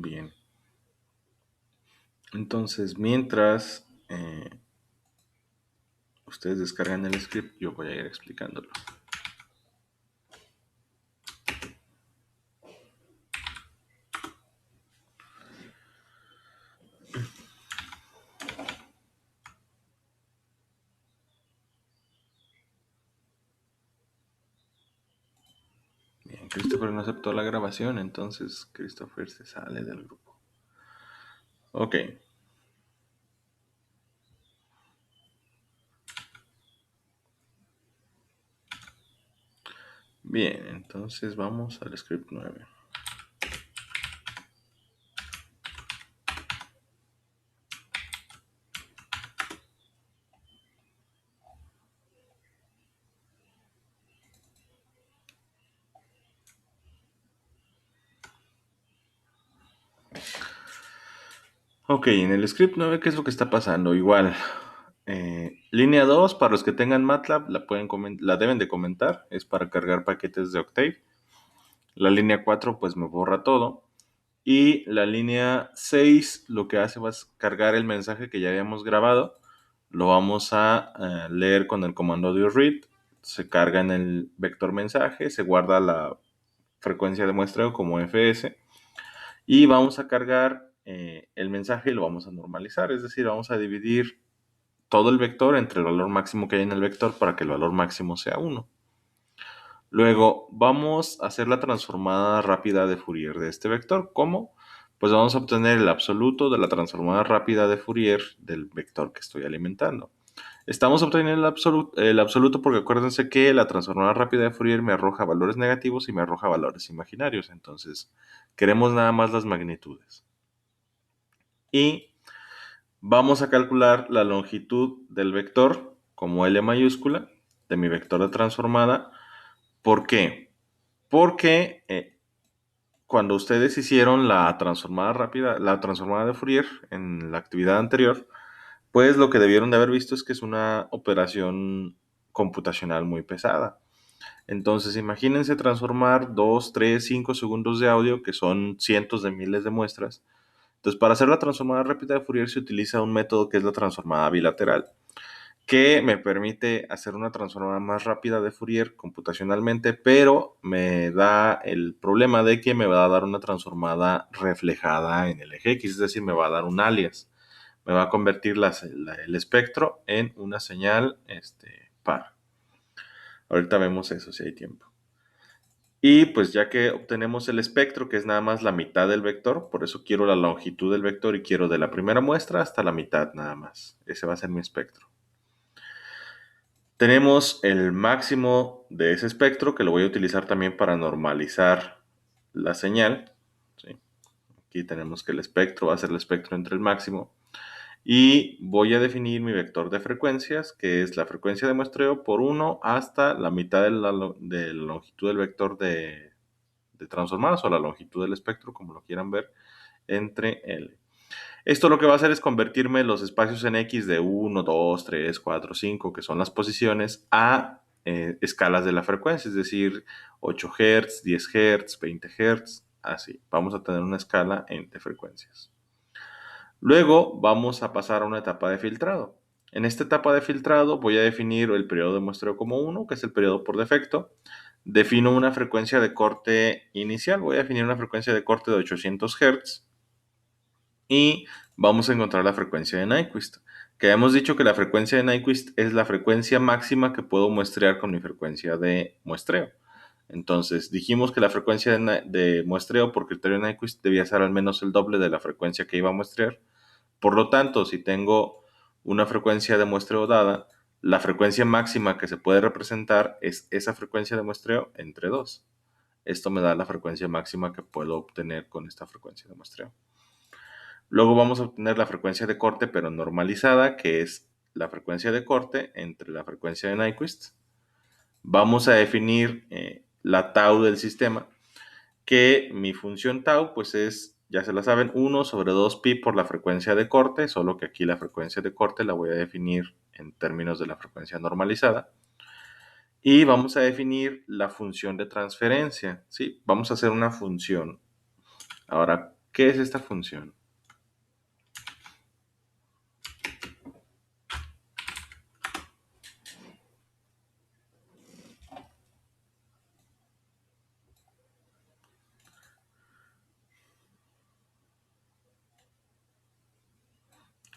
Bien. Entonces, mientras ustedes descargan el script, yo voy a ir explicándolo. Bien, Christopher no aceptó la grabación, entonces Christopher se sale del grupo. Ok. Bien, entonces vamos al script 9. Ok, en el script 9, ¿qué es lo que está pasando? Igual, línea 2, para los que tengan MATLAB, la deben de comentar, es para cargar paquetes de Octave. La línea 4, pues me borra todo. Y la línea 6 lo que hace va a cargar el mensaje que ya habíamos grabado. Lo vamos a leer con el comando de read. Se carga en el vector mensaje, se guarda la frecuencia de muestreo como fs. Y vamos a cargar el mensaje y lo vamos a normalizar. Es decir, vamos a dividir todo el vector entre el valor máximo que hay en el vector para que el valor máximo sea 1. Luego vamos a hacer la transformada rápida de Fourier de este vector. ¿Cómo? Pues vamos a obtener el absoluto de la transformada rápida de Fourier del vector que estoy alimentando. Estamos obteniendo el absoluto porque acuérdense que la transformada rápida de Fourier me arroja valores negativos y me arroja valores imaginarios. Entonces, queremos nada más las magnitudes. Y vamos a calcular la longitud del vector como L mayúscula de mi vector de transformada. ¿Por qué? Porque cuando ustedes hicieron la transformada rápida, la transformada de Fourier en la actividad anterior, pues lo que debieron de haber visto es que es una operación computacional muy pesada. Entonces, imagínense transformar 2, 3, 5 segundos de audio, que son cientos de miles de muestras. Entonces, para hacer la transformada rápida de Fourier se utiliza un método que es la transformada bilateral, que me permite hacer una transformada más rápida de Fourier computacionalmente, pero me da el problema de que me va a dar una transformada reflejada en el eje X, es decir, me va a dar un alias. Me va a convertir el espectro en una señal par. Ahorita vemos eso si hay tiempo. Y pues ya que obtenemos el espectro, que es nada más la mitad del vector, por eso quiero la longitud del vector y quiero de la primera muestra hasta la mitad nada más. Ese va a ser mi espectro. Tenemos el máximo de ese espectro, que lo voy a utilizar también para normalizar la señal. ¿Sí? Aquí tenemos que el espectro va a ser el espectro entre el máximo. Y voy a definir mi vector de frecuencias, que es la frecuencia de muestreo por 1 hasta la mitad de la longitud del vector de transformadas, o la longitud del espectro, como lo quieran ver, entre L. Esto lo que va a hacer es convertirme los espacios en X de 1, 2, 3, 4, 5, que son las posiciones, a escalas de la frecuencia, es decir, 8 Hz, 10 Hz, 20 Hz, así. Vamos a tener una escala de frecuencias. Luego vamos a pasar a una etapa de filtrado. En esta etapa de filtrado voy a definir el periodo de muestreo como 1, que es el periodo por defecto. Defino una frecuencia de corte inicial. Voy a definir una frecuencia de corte de 800 Hz. Y vamos a encontrar la frecuencia de Nyquist. Que hemos dicho que la frecuencia de Nyquist es la frecuencia máxima que puedo muestrear con mi frecuencia de muestreo. Entonces, dijimos que la frecuencia de muestreo por criterio de Nyquist debía ser al menos el doble de la frecuencia que iba a muestrear. Por lo tanto, si tengo una frecuencia de muestreo dada, la frecuencia máxima que se puede representar es esa frecuencia de muestreo entre 2. Esto me da la frecuencia máxima que puedo obtener con esta frecuencia de muestreo. Luego vamos a obtener la frecuencia de corte, pero normalizada, que es la frecuencia de corte entre la frecuencia de Nyquist. Vamos a definir la tau del sistema, que mi función tau pues es, ya se la saben, 1 sobre 2pi por la frecuencia de corte, solo que aquí la frecuencia de corte la voy a definir en términos de la frecuencia normalizada. Y vamos a definir la función de transferencia, ¿sí? Vamos a hacer una función. Ahora, ¿Qué es esta función?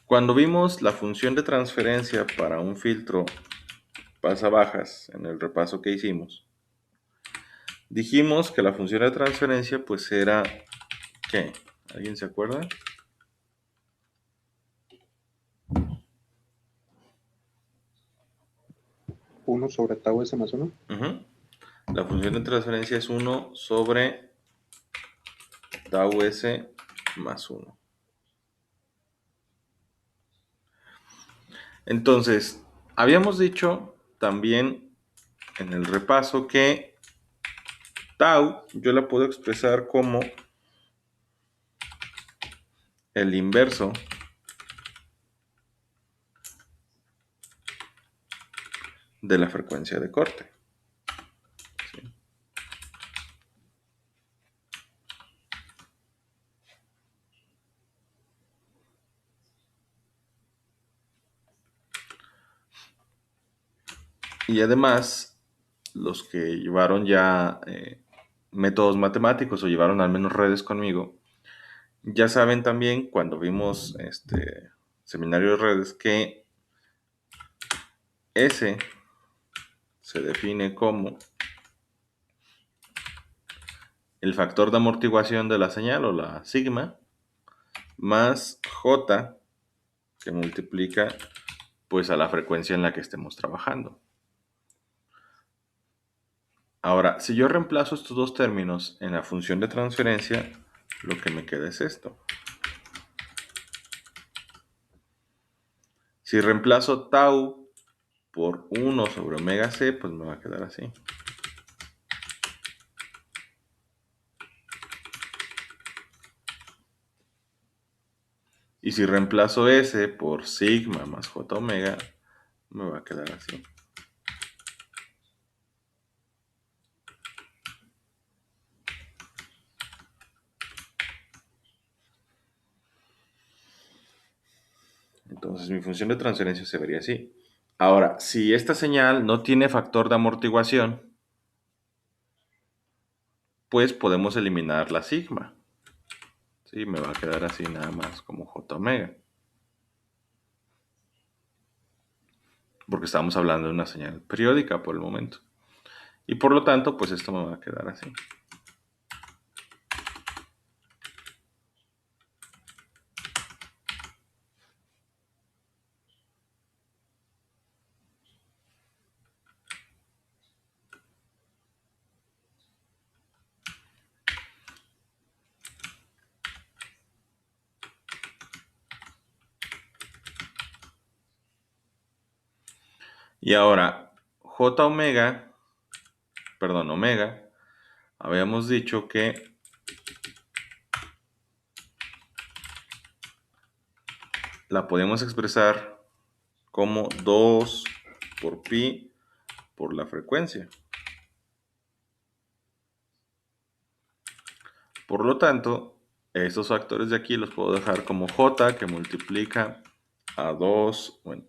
Cuando vimos la función de transferencia para un filtro pasabajas en el repaso que hicimos, dijimos que la función de transferencia pues era, ¿qué? ¿Alguien se acuerda? 1 sobre tau s más 1. Ujú. La función de transferencia es 1 sobre tau s más 1. Entonces, habíamos dicho también en el repaso que tau yo la puedo expresar como el inverso de la frecuencia de corte. ¿Sí? Y además, los que llevaron ya métodos matemáticos o llevaron al menos redes conmigo, ya saben también cuando vimos este seminario de redes que S se define como el factor de amortiguación de la señal o la sigma más J que multiplica pues a la frecuencia en la que estemos trabajando. Ahora, si yo reemplazo estos dos términos en la función de transferencia, lo que me queda es esto. Si reemplazo tau por 1 sobre omega c, pues me va a quedar así. Y si reemplazo S por sigma más J omega, me va a quedar así. Entonces mi función de transferencia se vería así. Ahora, si esta señal no tiene factor de amortiguación, pues podemos eliminar la sigma. Sí, me va a quedar así nada más como J omega. Porque estamos hablando de una señal periódica por el momento. Y por lo tanto, pues esto me va a quedar así. Y ahora, J omega, perdón, omega, habíamos dicho que la podemos expresar como 2 por pi por la frecuencia. Por lo tanto, estos factores de aquí los puedo dejar como J que multiplica a 2, bueno,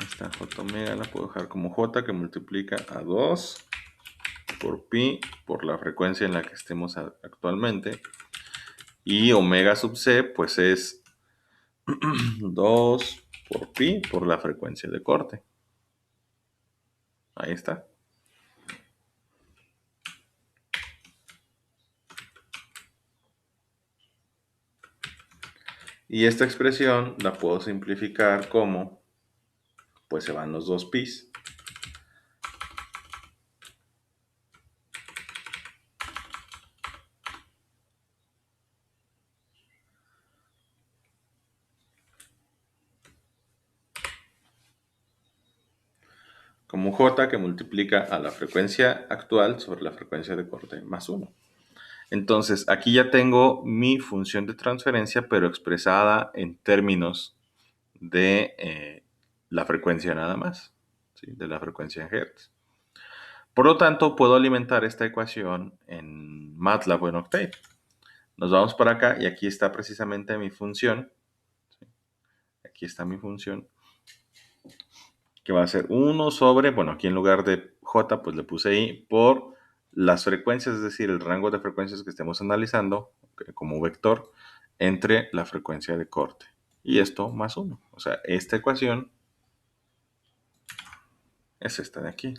esta J omega la puedo dejar como J que multiplica a 2 por pi por la frecuencia en la que estemos actualmente. Y omega sub c pues es 2 por pi por la frecuencia de corte. Ahí está. Y esta expresión la puedo simplificar como, pues se van los dos pis. Como J que multiplica a la frecuencia actual sobre la frecuencia de corte más 1. Entonces, aquí ya tengo mi función de transferencia, pero expresada en términos de la frecuencia nada más, ¿sí? De la frecuencia en Hertz. Por lo tanto, puedo alimentar esta ecuación en MATLAB o en Octave. Nos vamos para acá y aquí está precisamente mi función. ¿Sí? Aquí está mi función, que va a ser 1 sobre, bueno, aquí en lugar de J, pues le puse I, por las frecuencias, es decir, el rango de frecuencias que estemos analizando como vector entre la frecuencia de corte. Y esto más 1. O sea, esta ecuación es esta de aquí.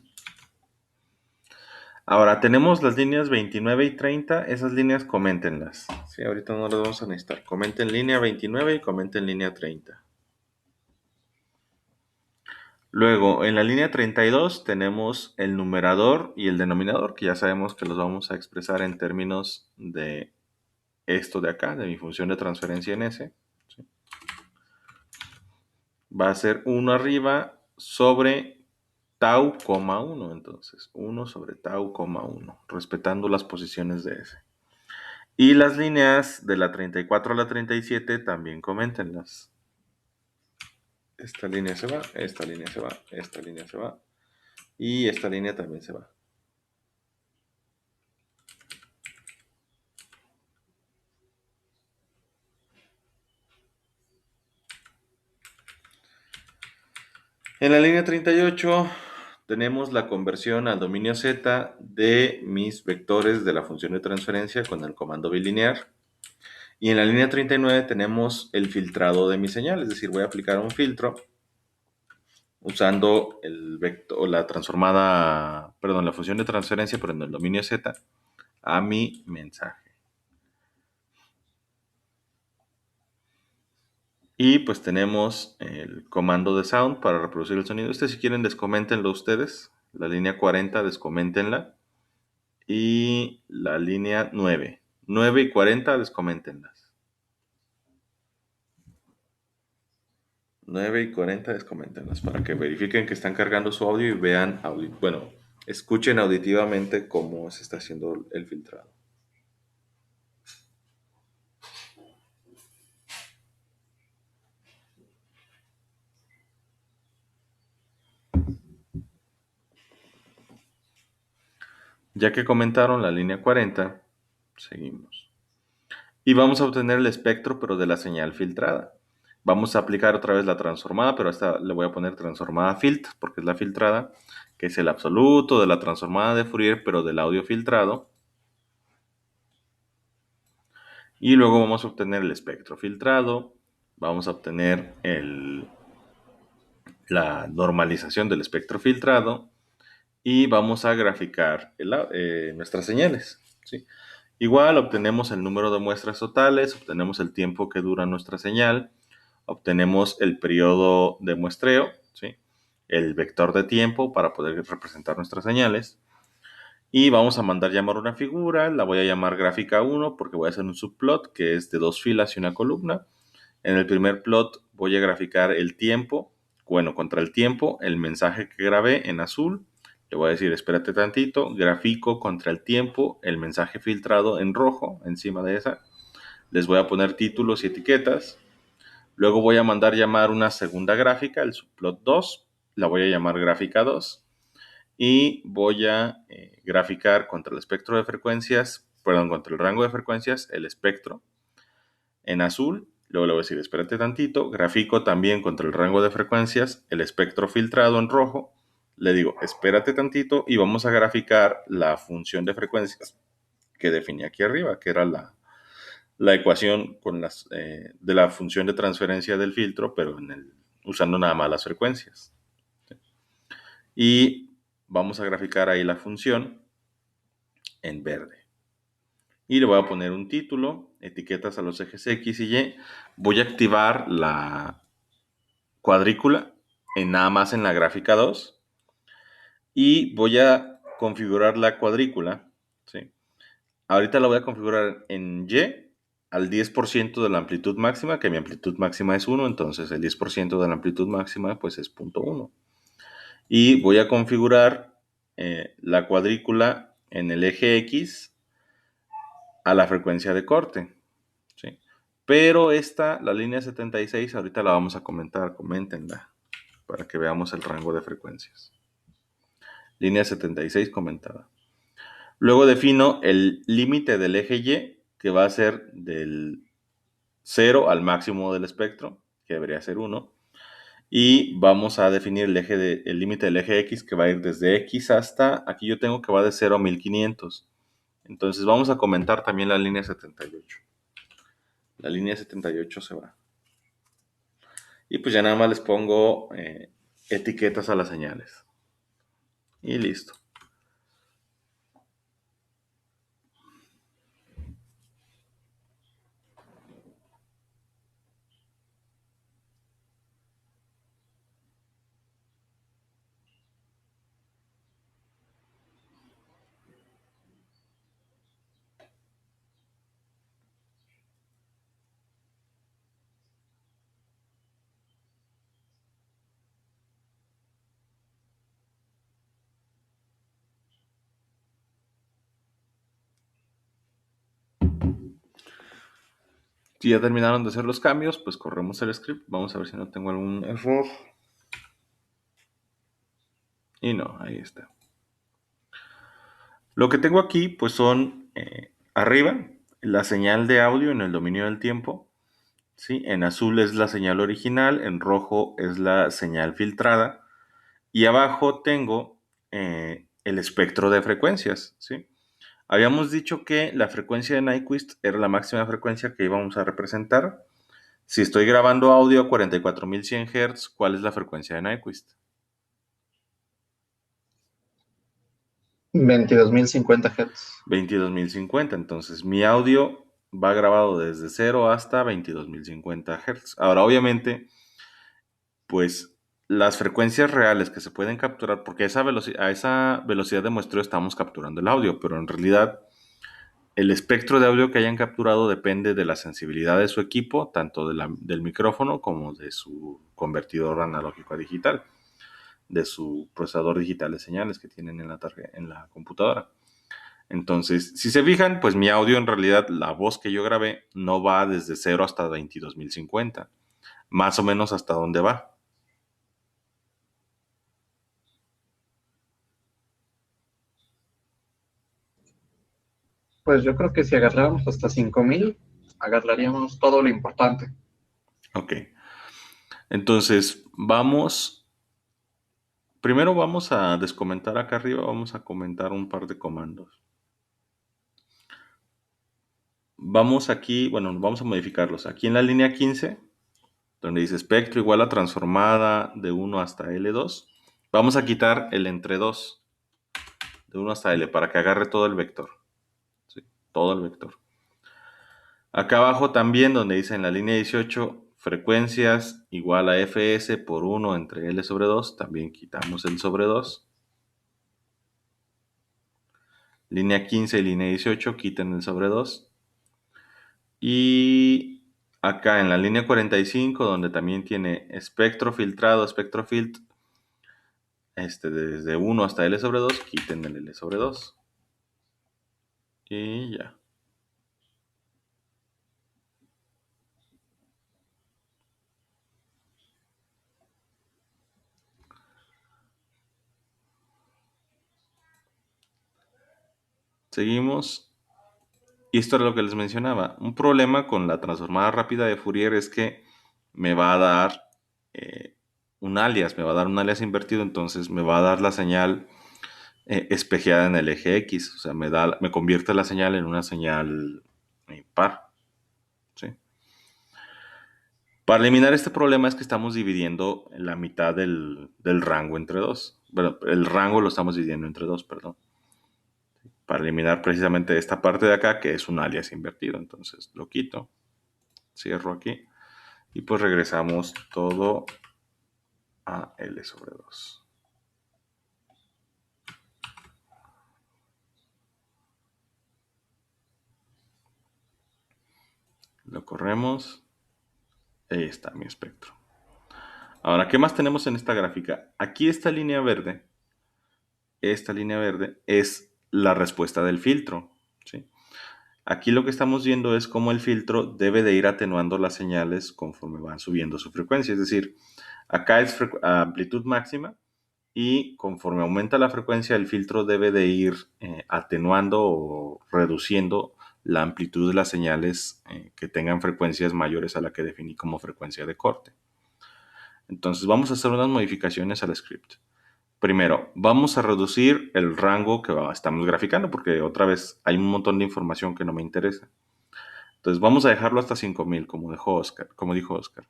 Ahora, tenemos las líneas 29 y 30. Esas líneas, coméntenlas. Sí, ahorita no las vamos a necesitar. Comenten línea 29 y comenten línea 30. Luego, en la línea 32 tenemos el numerador y el denominador, que ya sabemos que los vamos a expresar en términos de esto de acá, de mi función de transferencia en S. ¿Sí? Va a ser 1 arriba sobre tau, 1. Entonces, 1 sobre tau, 1, respetando las posiciones de S. Y las líneas de la 34 a la 37 también coméntenlas. Esta línea se va, esta línea se va, esta línea se va. Y esta línea también se va. En la línea 38 tenemos la conversión al dominio Z de mis vectores de la función de transferencia con el comando bilinear. Y en la línea 39 tenemos el filtrado de mi señal, es decir, voy a aplicar un filtro usando el vector, la transformada, perdón, la función de transferencia, pero en el dominio Z, a mi mensaje. Y pues tenemos el comando de sound para reproducir el sonido. Si quieren, descoméntenlo ustedes. La línea 40, descoméntenla. Y la línea 9. 9 y 40, descoméntenlas. 9 y 40, descoméntenlas para que verifiquen que están cargando su audio y vean, bueno, escuchen auditivamente cómo se está haciendo el filtrado. Ya que comentaron la línea 40, seguimos. Y vamos a obtener el espectro, pero de la señal filtrada. Vamos a aplicar otra vez la transformada, pero esta le voy a poner transformada filtr, porque es la filtrada, que es el absoluto de la transformada de Fourier, pero del audio filtrado. Y luego vamos a obtener el espectro filtrado, vamos a obtener la normalización del espectro filtrado y vamos a graficar nuestras señales. ¿Sí? Igual obtenemos el número de muestras totales, obtenemos el tiempo que dura nuestra señal, obtenemos el periodo de muestreo, ¿sí? El vector de tiempo para poder representar nuestras señales. Y vamos a mandar llamar una figura, la voy a llamar gráfica 1 porque voy a hacer un subplot que es de 2 filas y una columna. En el primer plot voy a graficar el tiempo, bueno, contra el tiempo, el mensaje que grabé en azul. Le voy a decir, espérate tantito, grafico contra el tiempo, el mensaje filtrado en rojo, encima de esa. Les voy a poner títulos y etiquetas. Luego voy a mandar llamar una segunda gráfica, el subplot 2. La voy a llamar gráfica 2. Y voy a graficar contra el espectro de frecuencias, perdón, contra el rango de frecuencias, el espectro en azul. Luego le voy a decir, espérate tantito, grafico también contra el rango de frecuencias, el espectro filtrado en rojo. Le digo, espérate tantito y vamos a graficar la función de frecuencias que definí aquí arriba, que era la ecuación con de la función de transferencia del filtro, pero usando nada más las frecuencias. Y vamos a graficar ahí la función en verde. Y le voy a poner un título, etiquetas a los ejes X y Y. Voy a activar la cuadrícula nada más en la gráfica 2. Y voy a configurar la cuadrícula. ¿Sí? Ahorita la voy a configurar en Y al 10% de la amplitud máxima, que mi amplitud máxima es 1, entonces el 10% de la amplitud máxima pues es 0.1. Y voy a configurar la cuadrícula en el eje X a la frecuencia de corte. ¿Sí? Pero esta, la línea 76, ahorita la vamos a comentar, coméntenla, para que veamos el rango de frecuencias. Línea 76 comentada. Luego defino el límite del eje Y, que va a ser del 0 al máximo del espectro, que debería ser 1. Y vamos a definir el límite del eje X, que va a ir desde X hasta, aquí yo tengo que va de 0 a 1500. Entonces vamos a comentar también la línea 78. La línea 78 se va. Y pues ya nada más les pongo etiquetas a las señales. Y listo. Si ya terminaron de hacer los cambios, pues corremos el script. Vamos a ver si no tengo algún error. Y no, ahí está. Lo que tengo aquí, pues son arriba la señal de audio en el dominio del tiempo. ¿Sí? En azul es la señal original, en rojo es la señal filtrada. Y abajo tengo el espectro de frecuencias. ¿Sí? Habíamos dicho que la frecuencia de Nyquist era la máxima frecuencia que íbamos a representar. Si estoy grabando audio a 44.100 Hz, ¿cuál es la frecuencia de Nyquist? 22.050 Hz. 22.050. Entonces mi audio va grabado desde 0 hasta 22.050 Hz. Ahora, obviamente, pues las frecuencias reales que se pueden capturar, porque a esa velocidad de muestreo estamos capturando el audio, pero en realidad el espectro de audio que hayan capturado depende de la sensibilidad de su equipo, tanto del micrófono como de su convertidor analógico a digital, de su procesador digital de señales que tienen en la computadora. Entonces, si se fijan, pues mi audio en realidad, la voz que yo grabé, no va desde 0 hasta 22.050, más o menos hasta dónde va. Pues yo creo que si agarráramos hasta 5.000, agarraríamos todo lo importante. Ok. Entonces, primero vamos a descomentar acá arriba, vamos a comentar un par de comandos. Vamos aquí, bueno, vamos a modificarlos. Aquí en la línea 15, donde dice espectro igual a transformada de 1 hasta L2, vamos a quitar el entre 2, de 1 hasta L, para que agarre todo el vector. ¿Sí? Todo el vector. Acá abajo también, donde dice en la línea 18, frecuencias igual a Fs por 1 entre L sobre 2, también quitamos el sobre 2. Línea 15 y línea 18, quiten el sobre 2. Y acá en la línea 45, donde también tiene espectro filtrado, espectro filt, desde 1 hasta L sobre 2, quiten el L sobre 2. Y ya. Seguimos. Y esto era lo que les mencionaba. Un problema con la transformada rápida de Fourier es que me va a dar un alias, me va a dar un alias invertido, entonces me va a dar la señal espejeada en el eje X. O sea, me convierte la señal en una señal par. ¿Sí? Para eliminar este problema es que estamos dividiendo la mitad del rango entre dos. Bueno, el rango lo estamos dividiendo entre dos, perdón. Para eliminar precisamente esta parte de acá, que es un alias invertido. Entonces lo quito, cierro aquí y pues regresamos todo a L sobre 2. Lo corremos. Ahí está mi espectro. Ahora, ¿qué más tenemos en esta gráfica? Aquí esta línea verde es la respuesta del filtro. ¿Sí? Aquí lo que estamos viendo es cómo el filtro debe de ir atenuando las señales conforme van subiendo su frecuencia. Es decir, acá es amplitud máxima y conforme aumenta la frecuencia, el filtro debe de ir atenuando o reduciendo la amplitud de las señales que tengan frecuencias mayores a la que definí como frecuencia de corte. Entonces vamos a hacer unas modificaciones al script. Primero, vamos a reducir el rango que estamos graficando porque otra vez hay un montón de información que no me interesa. Entonces vamos a dejarlo hasta 5000 como dijo Oscar.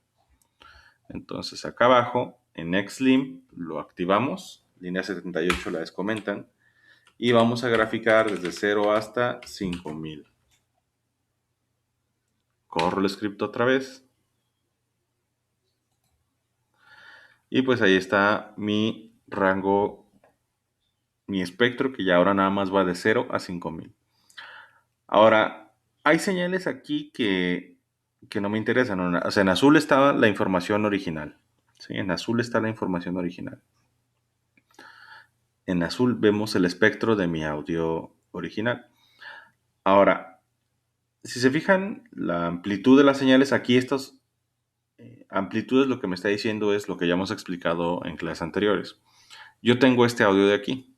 Entonces acá abajo en XLIM lo activamos, línea 78 la descomentan y vamos a graficar desde 0 hasta 5000. Corro el script otra vez. Y pues ahí está mi rango, mi espectro, que ya ahora nada más va de 0 a 5000. Ahora, hay señales aquí que no me interesan. O sea, en azul está la información original. ¿Sí? En azul está la información original. En azul vemos el espectro de mi audio original. Ahora, si se fijan, la amplitud de las señales aquí, estas amplitudes lo que me está diciendo es lo que ya hemos explicado en clases anteriores. Yo tengo este audio de aquí.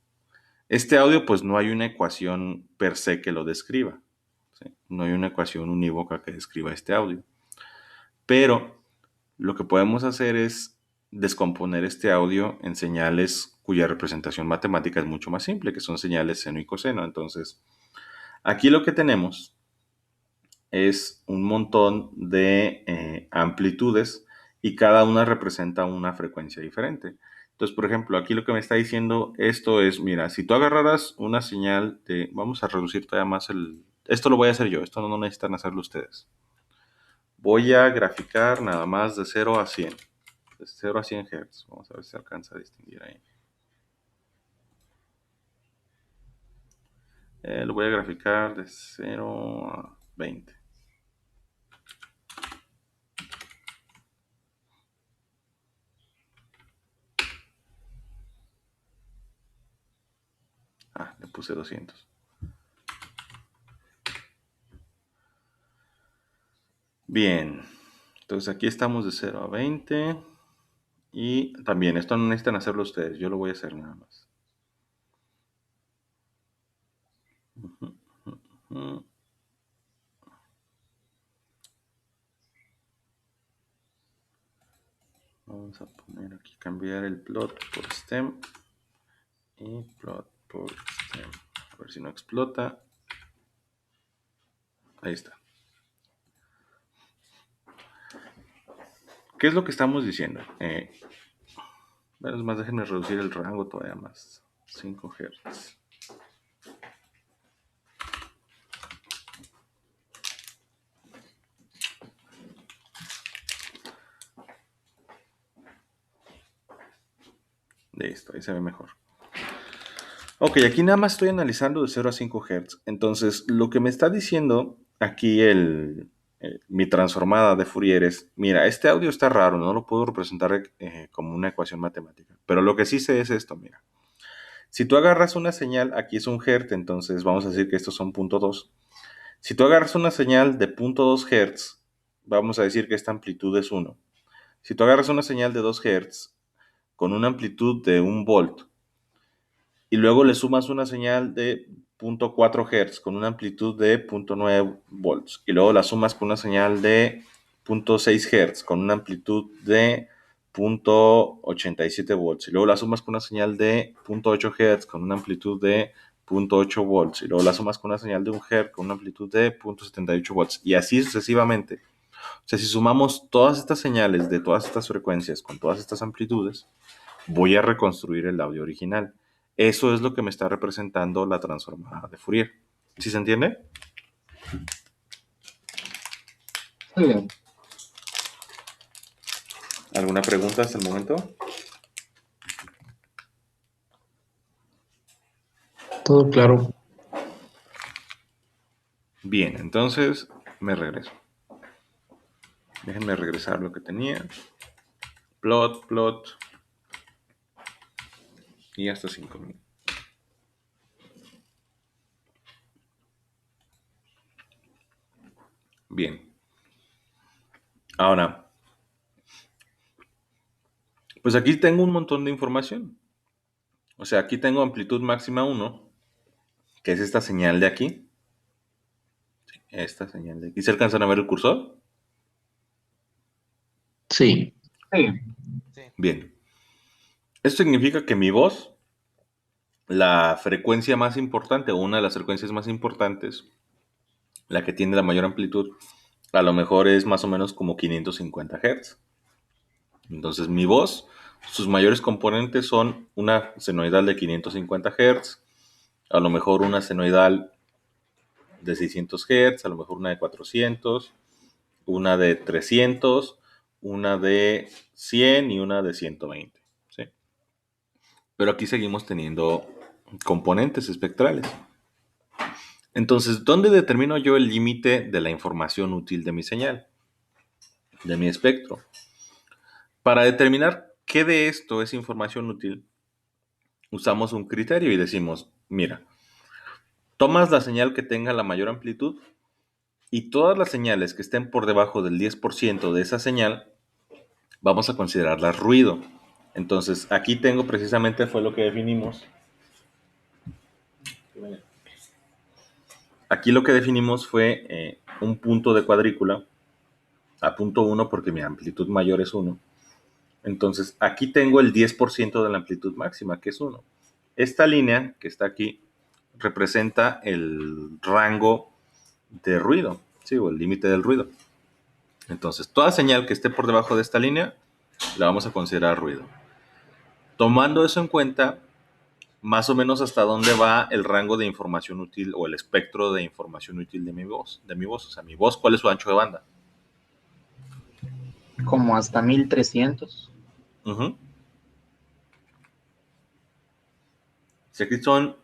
Este audio, pues no hay una ecuación per se que lo describa. ¿Sí? No hay una ecuación unívoca que describa este audio. Pero lo que podemos hacer es descomponer este audio en señales cuya representación matemática es mucho más simple, que son señales seno y coseno. Entonces, aquí lo que tenemos es un montón de amplitudes y cada una representa una frecuencia diferente. Entonces, por ejemplo, aquí lo que me está diciendo esto es, mira, si tú agarraras una señal de, vamos a reducir todavía más esto lo voy a hacer yo, esto no necesitan hacerlo ustedes. Voy a graficar nada más de 0 a 100, de 0 a 100 Hz. Vamos a ver si se alcanza a distinguir ahí. Lo voy a graficar de 0 a 20. Le puse 200. Bien, entonces aquí estamos de 0 a 20 y también esto no necesitan hacerlo ustedes, yo lo voy a hacer nada más. Vamos a poner aquí, cambiar el plot por stem y plot por stem. A ver si no explota. Ahí está. ¿Qué es lo que estamos diciendo? Bueno, es más, déjenme reducir el rango todavía más. 5 Hz. Listo, ahí se ve mejor. Ok, aquí nada más estoy analizando de 0 a 5 Hz. Entonces, lo que me está diciendo aquí mi transformada de Fourier es, mira, este audio está raro, no lo puedo representar como una ecuación matemática. Pero lo que sí sé es esto, mira. Si tú agarras una señal, aquí es un Hz, entonces vamos a decir que estos son 0.2. Si tú agarras una señal de 0.2 Hz, vamos a decir que esta amplitud es 1. Si tú agarras una señal de 2 Hz con una amplitud de 1 volt y luego le sumas una señal de 0.4 Hz con una amplitud de 0.9 volts y luego la sumas con una señal de 0.6 Hz con una amplitud de 0.87 volts y luego la sumas con una señal de 0.8 Hz con una amplitud de 0.8 volts y luego la sumas con una señal de 1 Hz con una amplitud de 0.78 volts y así sucesivamente. O sea, si sumamos todas estas señales de todas estas frecuencias con todas estas amplitudes, voy a reconstruir el audio original. Eso es lo que me está representando la transformada de Fourier. ¿Sí se entiende? Muy bien. ¿Alguna pregunta hasta el momento? Todo claro. Bien, entonces me regreso. Déjenme regresar lo que tenía. Plot. Y hasta 5000. Bien. Ahora, pues aquí tengo un montón de información. O sea, aquí tengo amplitud máxima 1, que es esta señal de aquí. Esta señal de aquí. ¿Se alcanzan a ver el cursor? Sí, Sí, Sí. Bien. Esto significa que mi voz, la frecuencia más importante o una de las frecuencias más importantes, la que tiene la mayor amplitud, a lo mejor es más o menos como 550 Hz. Entonces mi voz, sus mayores componentes son una senoidal de 550 Hz, a lo mejor una senoidal de 600 Hz, a lo mejor una de 400, una de 300, una de 100 y una de 120. ¿Sí? Pero aquí seguimos teniendo componentes espectrales. Entonces, ¿dónde determino yo el límite de la información útil de mi señal, de mi espectro? Para determinar qué de esto es información útil, usamos un criterio y decimos, mira, tomas la señal que tenga la mayor amplitud y todas las señales que estén por debajo del 10% de esa señal, vamos a considerarlas ruido. Entonces, aquí tengo precisamente fue lo que definimos. Aquí lo que definimos fue un punto de cuadrícula a punto 1 porque mi amplitud mayor es 1. Entonces, aquí tengo el 10% de la amplitud máxima, que es 1. Esta línea que está aquí representa el rango de ruido, ¿sí? O el límite del ruido. Entonces, toda señal que esté por debajo de esta línea la vamos a considerar ruido. Tomando eso en cuenta, más o menos hasta dónde va el rango de información útil o el espectro de información útil de mi voz. O sea, mi voz, ¿cuál es su ancho de banda? como hasta 1300. Uh-huh. Si aquí son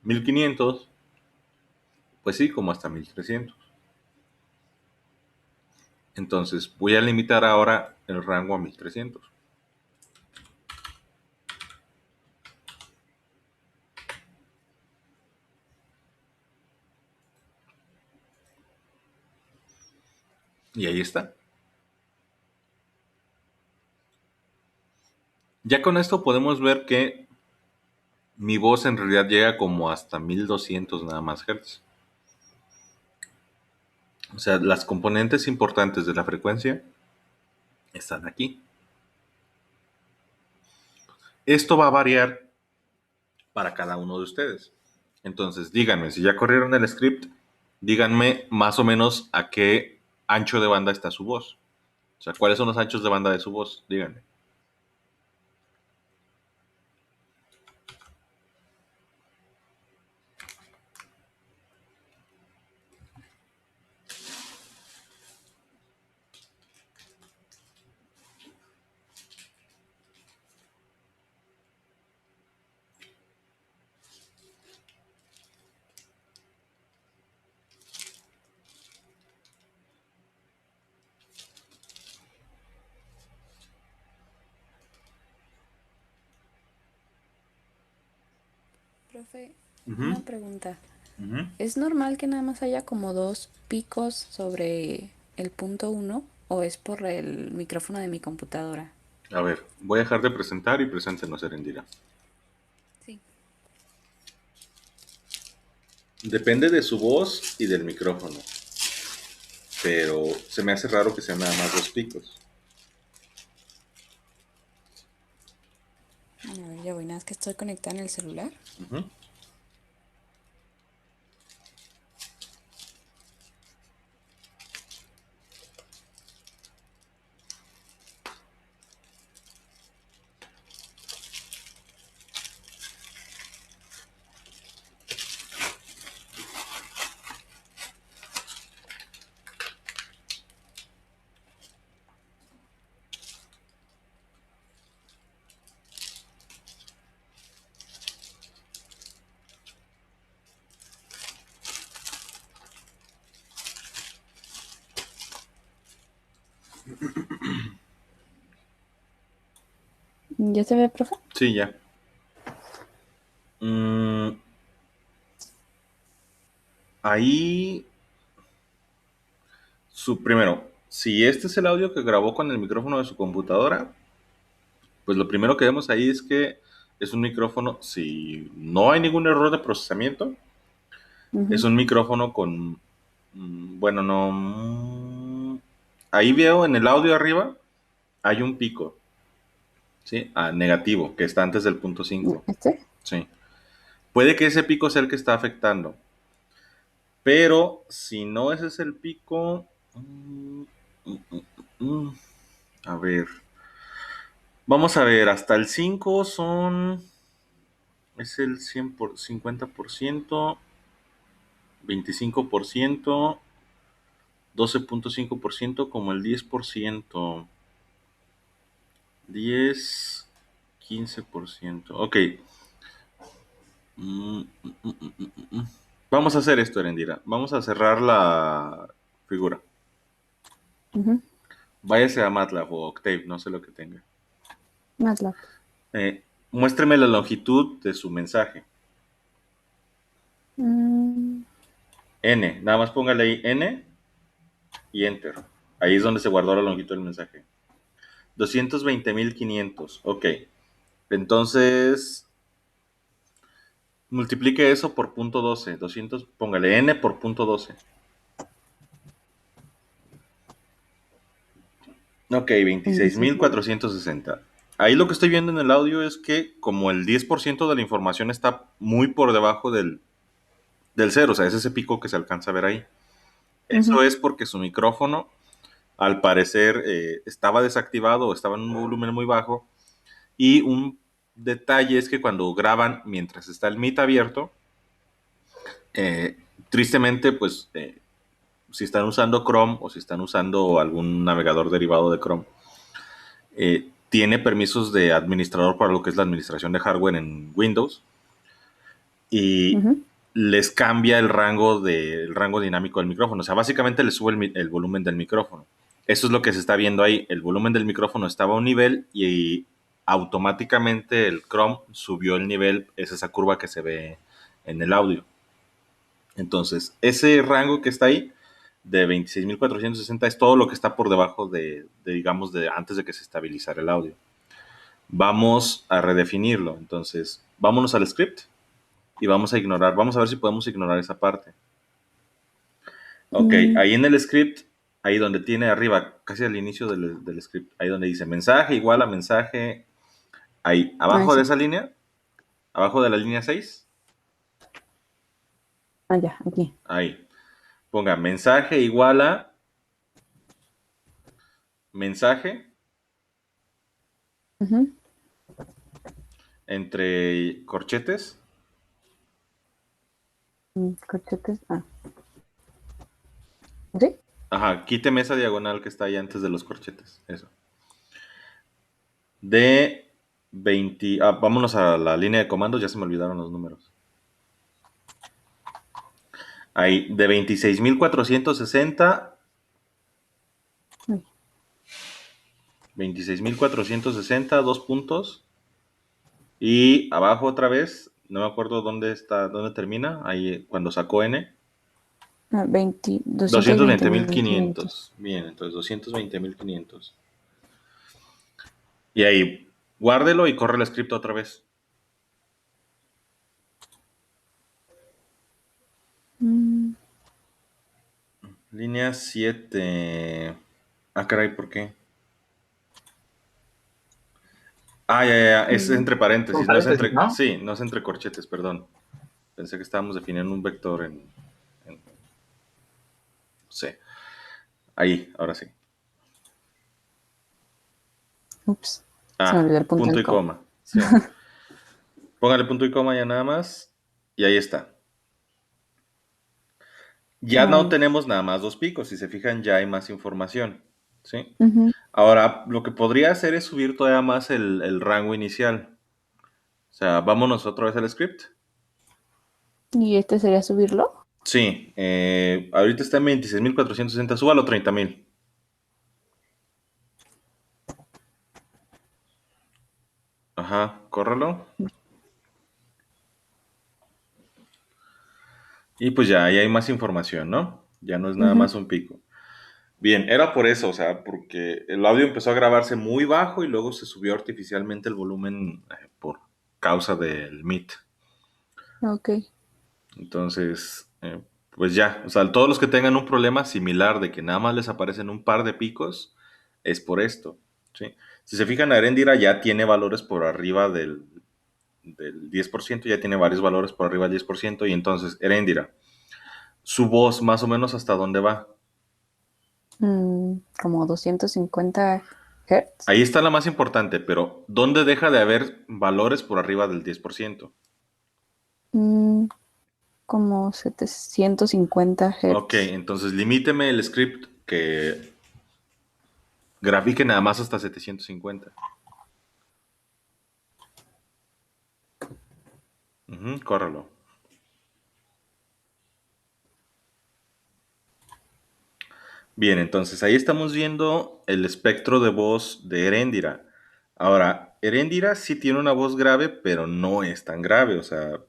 1500, pues sí, como hasta 1300. Entonces voy a limitar ahora el rango a 1300. Y ahí está. Ya con esto podemos ver que mi voz en realidad llega como hasta 1200 nada más Hz. O sea, las componentes importantes de la frecuencia están aquí. Esto va a variar para cada uno de ustedes. Entonces, díganme, si ya corrieron el script, díganme más o menos a qué ancho de banda está su voz. O sea, ¿cuáles son los anchos de banda de su voz? Díganme. Profe, Ujú, una pregunta. ujú. ¿Es normal que nada más haya como dos picos sobre el punto uno o es por el micrófono de mi computadora? A ver, voy a dejar de presentar y preséntenos, Erendira. Sí. Depende de su voz y del micrófono, pero se me hace raro que sean nada más dos picos. A ver, ya voy, nada más que estoy conectada en el celular. Ujú. ¿Ya se ve, profe? Sí, ya. Mm, ahí primero, si este es el audio que grabó con el micrófono de su computadora, pues lo primero que vemos ahí es que es un micrófono, si no hay ningún error de procesamiento, es un micrófono con, bueno, no, ahí veo en el audio arriba, hay un pico, ¿sí? Negativo, que está antes del punto 5, ¿Este? sí. Puede que ese pico sea el que está afectando, pero si no ese es el pico, a ver, vamos a ver, hasta el 5 es el 50%, 25%, 12.5% como el 10%, 10, 15%. Ok. Vamos a hacer esto, Erendira. Vamos a cerrar la figura. Váyase a MATLAB o Octave, no sé lo que tenga. MATLAB. Muéstreme la longitud de su mensaje. Mm, N, nada más póngale ahí N y Enter. Ahí es donde se guardó la longitud del mensaje. 220.500. Ok. Entonces, multiplique eso por punto 12. 200, póngale N por punto 12. Ok, 26.460. Ahí lo que estoy viendo en el audio es que como el 10% de la información está muy por debajo del cero, o sea, es ese pico que se alcanza a ver ahí. Eso es porque su micrófono, al parecer, estaba desactivado o estaba en un volumen muy bajo. Y un detalle es que cuando graban mientras está el Meet abierto, tristemente, pues, si están usando Chrome o si están usando algún navegador derivado de Chrome, tiene permisos de administrador para lo que es la administración de hardware en Windows y les cambia el rango dinámico del micrófono. O sea, básicamente le sube el volumen del micrófono. Eso es lo que se está viendo ahí. El volumen del micrófono estaba a un nivel y automáticamente el Chrome subió el nivel. Es esa curva que se ve en el audio. Entonces, ese rango que está ahí de 26.460 es todo lo que está por debajo digamos, de antes de que se estabilizara el audio. Vamos a redefinirlo. Entonces, vámonos al script y vamos a ver si podemos ignorar esa parte. Ok, ahí en el script, ahí donde tiene arriba, casi al inicio del script, ahí donde dice mensaje igual a mensaje, ahí abajo de esa línea, abajo de la línea 6. Ya, aquí. Ahí, ponga mensaje igual a mensaje entre corchetes. Corchetes. ¿Sí? Ajá, quíteme esa diagonal que está ahí antes de los corchetes. Eso. De 20. Vámonos a la línea de comandos, ya se me olvidaron los números. Ahí, de 26.460. 26.460, 2 puntos. Y abajo otra vez, no me acuerdo dónde termina, ahí cuando sacó N. 220.500. Bien, entonces 220.500. Y ahí, guárdelo y corre el script otra vez. Línea 7. Caray, ¿por qué? Ya, es entre paréntesis, no es entre, ¿no? sí, no es entre corchetes, perdón. Pensé que estábamos definiendo un vector en no sé. Ahí, ahora sí. Ups. Se me olvidó el punto y coma. Sí. Póngale punto y coma ya nada más. Y ahí está. Ya no tenemos nada más 2 picos. Si se fijan, ya hay más información. ¿Sí? Ahora, lo que podría hacer es subir todavía más el rango inicial. O sea, vámonos otra vez al script. ¿Y este sería subirlo? Sí. Ahorita está en 26.460. Súbalo a 30.000. Ajá, córrelo. Y pues ya, ahí hay más información, ¿no? Ya no es nada más un pico. Bien, era por eso, o sea, porque el audio empezó a grabarse muy bajo y luego se subió artificialmente el volumen por causa del Meet. Ok. Entonces, pues ya, o sea, todos los que tengan un problema similar de que nada más les aparecen un par de picos, es por esto, ¿sí? Si se fijan, Arendira ya tiene valores por arriba del 10%, ya tiene varios valores por arriba del 10%, y entonces, Arendira, su voz más o menos hasta dónde va. Como 250 Hz. Ahí está la más importante, pero ¿dónde deja de haber valores por arriba del 10%? Mm, como 750 Ok, Hz. entonces limíteme el script que grafique nada más hasta 750. Ujú, córrelo. Bien, entonces ahí estamos viendo el espectro de voz de Erendira. Ahora, Erendira sí tiene una voz grave, pero no es tan grave. O sea,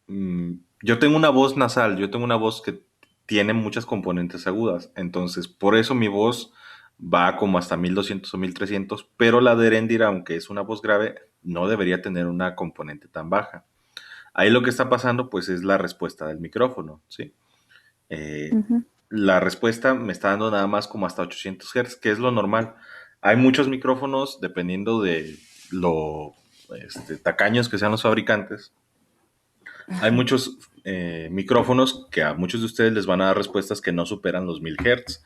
yo tengo una voz nasal, yo tengo una voz que tiene muchas componentes agudas. Entonces, por eso mi voz va como hasta 1200 o 1300, pero la de Erendira, aunque es una voz grave, no debería tener una componente tan baja. Ahí lo que está pasando, pues, es la respuesta del micrófono, ¿sí? Eh, Ujú. la respuesta me está dando nada más como hasta 800 Hz, que es lo normal. Hay muchos micrófonos, dependiendo de lo tacaños que sean los fabricantes, hay muchos micrófonos que a muchos de ustedes les van a dar respuestas que no superan los 1000 Hz.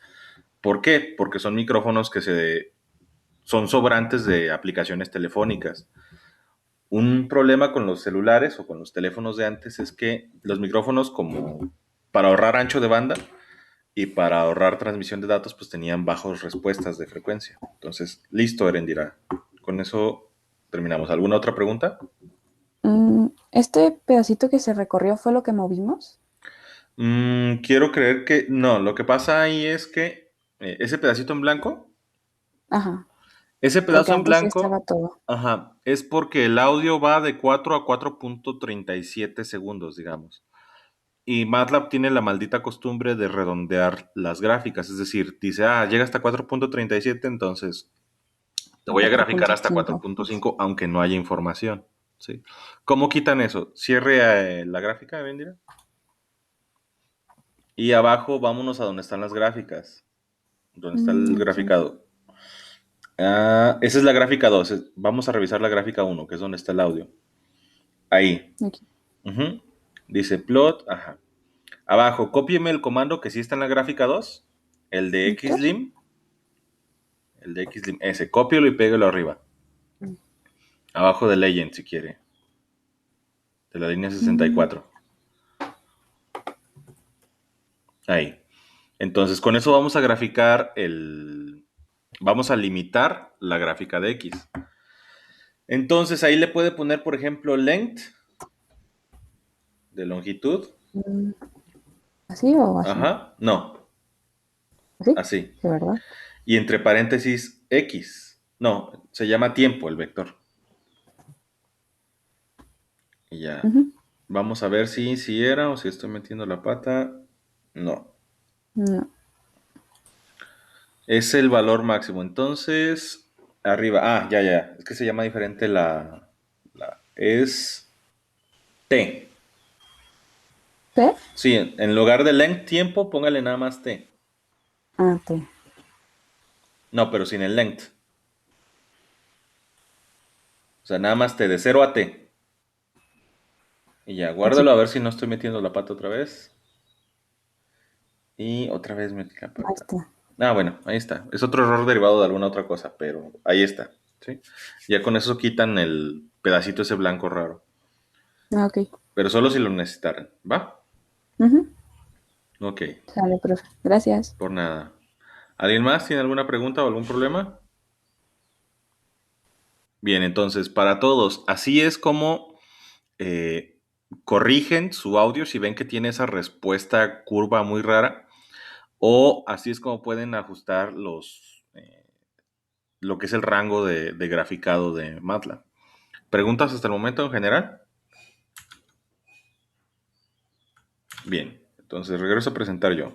¿Por qué? Porque son micrófonos que son sobrantes de aplicaciones telefónicas. Un problema con los celulares o con los teléfonos de antes es que los micrófonos, como para ahorrar ancho de banda, y para ahorrar transmisión de datos, pues tenían bajos respuestas de frecuencia. Entonces, listo, Erendira. Con eso terminamos. ¿Alguna otra pregunta? Este pedacito que se recorrió fue lo que movimos. Quiero creer que no. Lo que pasa ahí es que ese pedacito en blanco, Ajá, ese porque pedazo en antes sí estaba blanco, todo. ajá, es porque el audio va de 4 a 4.37 segundos, digamos. Y MATLAB tiene la maldita costumbre de redondear las gráficas, es decir, dice, llega hasta 4.37, entonces te voy a cuatro graficar punto hasta cinco 4.5, aunque no haya información, ¿sí? ¿Cómo quitan eso? Cierre la gráfica, Vendira. Y abajo vámonos a donde están las gráficas, donde está el Ok, graficado. Esa es la gráfica 2. Vamos a revisar la gráfica 1, que es donde está el audio. Ahí. aquí. Ujú. Dice plot, ajá. Abajo, cópieme el comando que sí está en la gráfica 2, el de ¿Víctor? XLIM, ese, cópielo y pégalo arriba. Abajo de Legend, si quiere, de la línea Mm, 64. Ahí. Entonces, con eso vamos a graficar vamos a limitar la gráfica de X. Entonces, ahí le puede poner, por ejemplo, length, de longitud. mm, ¿Así o así? Ajá, no, ¿Así? así. ¿De verdad? Y entre paréntesis X. No, se llama tiempo el vector. Y ya. Ujú. Vamos a ver si era o si estoy metiendo la pata. No. No. Es el valor máximo. Entonces, arriba. Ya. Es que se llama diferente es T. ¿P? Sí, en lugar de length tiempo, póngale nada más T. Ah, T. No, pero sin el length. O sea, nada más T, de 0 a T. Y ya, Sí, guárdalo a ver si no estoy metiendo la pata otra vez. Y otra vez metí la ahí pata. está. Bueno, ahí está. Es otro error derivado de alguna otra cosa, pero ahí está. ¿Sí? Ya con eso quitan el pedacito ese blanco raro. Ah, ok. Pero solo si lo necesitaran. ¿Va? Ujú. Ok, Sale, profe. Gracias. por nada. ¿Alguien más tiene alguna pregunta o algún problema? Bien, entonces, para todos, así es como eh, corrigen su audio si ven que tiene esa respuesta curva muy rara, o así es como pueden ajustar lo que es el rango de graficado de MATLAB. ¿Preguntas hasta el momento en general? Bien, entonces regreso a presentar yo.